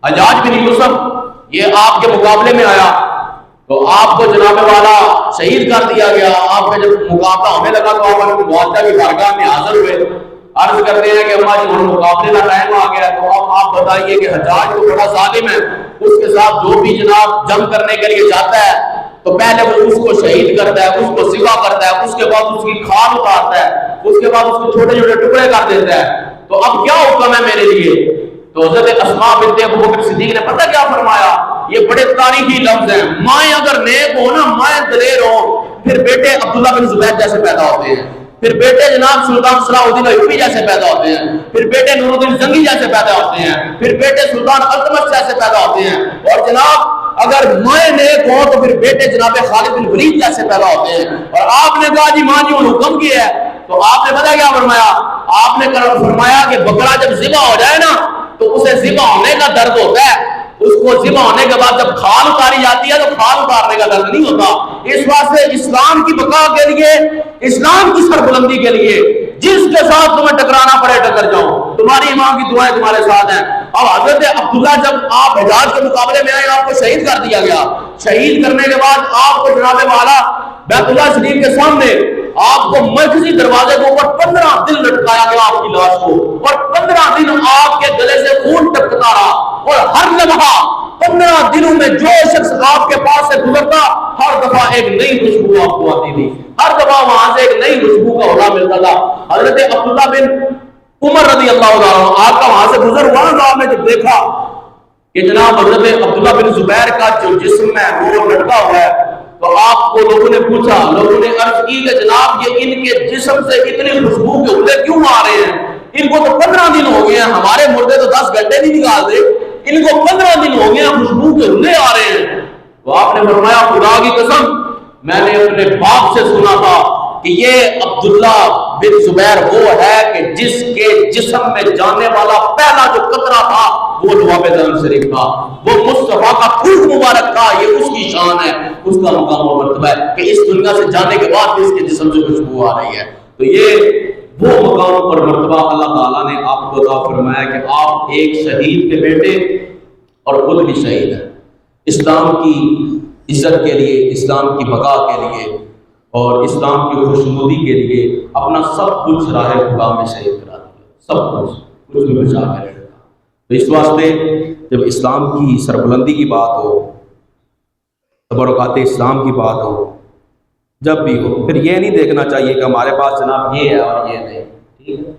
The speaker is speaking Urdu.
حجاج بن یوسف یہ آپ کے مقابلے میں آیا تو آپ کو جناب والا شہید کر دیا گیا۔ آپ کا جب مقابلہ ہونے لگا تو آپ اپنے معاہدہ کی بارگاہ میں حاضر ہوئے، عرض کرتے ہیں کہ اماں جی ہم مقابلے کا ٹائم آ گیا، تو اب آپ بتائیے کہ حجاج تو بڑا ظالم ہے، اس کے ساتھ جو بھی جناب جنگ کرنے کے لیے جاتا ہے تو پہلے وہ اس کو شہید کرتا ہے، اس کو ذبح کرتا ہے، اس کے بعد اس کی کھال اتارتا ہے، اس کے بعد اس کو چھوٹے چھوٹے ٹکڑے کر دیتا ہے۔ تو اب کیا حکم ہے میرے لیے؟ تو حضرت اسماء بنت ابو بکر صدیق نے پتہ کیا فرمایا؟ یہ بڑے تاریخی لفظ ہیں، مائیں اگر نیک ہو نا، مائیں دلیر ہو، پھر بیٹے عبداللہ بن زبیر جیسے پیدا ہوتے ہیں، پھر بیٹے جناب سلطان صلاح الدین ایوبی جیسے پیدا ہوتے ہیں، پھر بیٹے نور الدین زنگی جیسے پیدا ہوتے ہیں، پھر بیٹے سلطان التمش جیسے پیدا ہوتے ہیں، اور جناب اگر مائیں نیک ہوں تو پھر بیٹے جناب خالد بن ولید جیسے پیدا ہوتے ہیں۔ اور آپ نے کہا جی ماں جی حکم کیا ہے، تو آپ نے پتہ کیا فرمایا؟ آپ نے فرمایا کہ بکرا جب ذبح ہو جائے نا تو اسے ذبح ہونے کا درد ہوتا ہے، اس کو ذبح ہونے کے بعد جب کھال اتاری جاتی ہے تو کھال اتارنے کا درد نہیں ہوتا۔ اس واسطے اسلام کی بقا کے لیے، اسلام کی سربلندی کے لیے جس کے ساتھ تمہیں ٹکرانا پڑے ٹکر جاؤ، تمہاری ماں کی دعائیں تمہارے ساتھ ہیں۔ اب حضرت عبداللہ جب آپ حجاج کے مقابلے میں آئے، آپ کو شہید کر دیا گیا، شہید کرنے کے بعد آپ کو جناب والا بیت اللہ شریف کے سامنے آپ کو مرکزی دروازے کے اوپر 15 دن لٹکایا گیا آپ کی لاش کو، اور 15 دن آپ کے گلے سے خون ٹپکتا رہا، اور ہر لمحہ 15 دنوں میں جو شخص آپ کے پاس سے گزرتا ہر دفعہ ایک نئی خوشبو آپ کو آتی تھی، ہر دفعہ وہاں سے ایک نئی خوشبو کا ہونا ملتا تھا۔ حضرت عبداللہ بن عمر رضی اللہ عنہ آپ کا وہاں سے گزر ہوا نا، آپ نے جب دیکھا کہ جناب حضرت عبداللہ بن زبیر کا جو جسم ہے وہ لٹکا ہوا ہے، تو آپ کو لوگوں نے پوچھا، لوگوں نے عرض کی کہ جناب یہ ان کے جسم سے اتنی خوشبو کے اڑے کیوں آ رہے ہیں؟ ان کو تو 15 دن ہو گئے ہیں، ہمارے مردے تو 10 گھنٹے نہیں نکالتے، ان کو 15 دن ہو گئے ہیں، خوشبو کے اڑے آ رہے ہیں۔ تو آپ نے فرمایا خدا کی قسم میں نے اپنے باپ سے سنا تھا کہ یہ عبداللہ بن زبیر وہ ہے کہ جس کے جسم میں جانے والا پہلا جو قطرہ تھا وہ جواب زمزم شریف تھا، وہ مصطفیٰ کا خون مبارک تھا، یہ اس کی شان ہے، اس کا مقام و مرتبہ ہے کہ اس دنیا سے جانے کے بعد بھی اس کے جسم سے خوشبو آ رہی ہے۔ تو یہ وہ مقام اور مرتبہ اللہ تعالیٰ نے آپ کو عطا فرمایا کہ آپ ایک شہید کے بیٹے اور خود بھی شہید ہیں، اسلام کی عزت کے لیے، اسلام کی بقا کے لیے اور اسلام کی خوشنودی کے لیے اپنا سب کچھ راہ خدا میں شہید کرا دیا، سب کچھ بھی بچا کے رکھا۔ تو اس واسطے جب اسلام کی سربلندی کی بات ہو، تبرکات اسلام کی بات ہو، جب بھی ہو، پھر یہ نہیں دیکھنا چاہیے کہ ہمارے پاس جناب یہ ہے اور یہ نہیں، ٹھیک ہے۔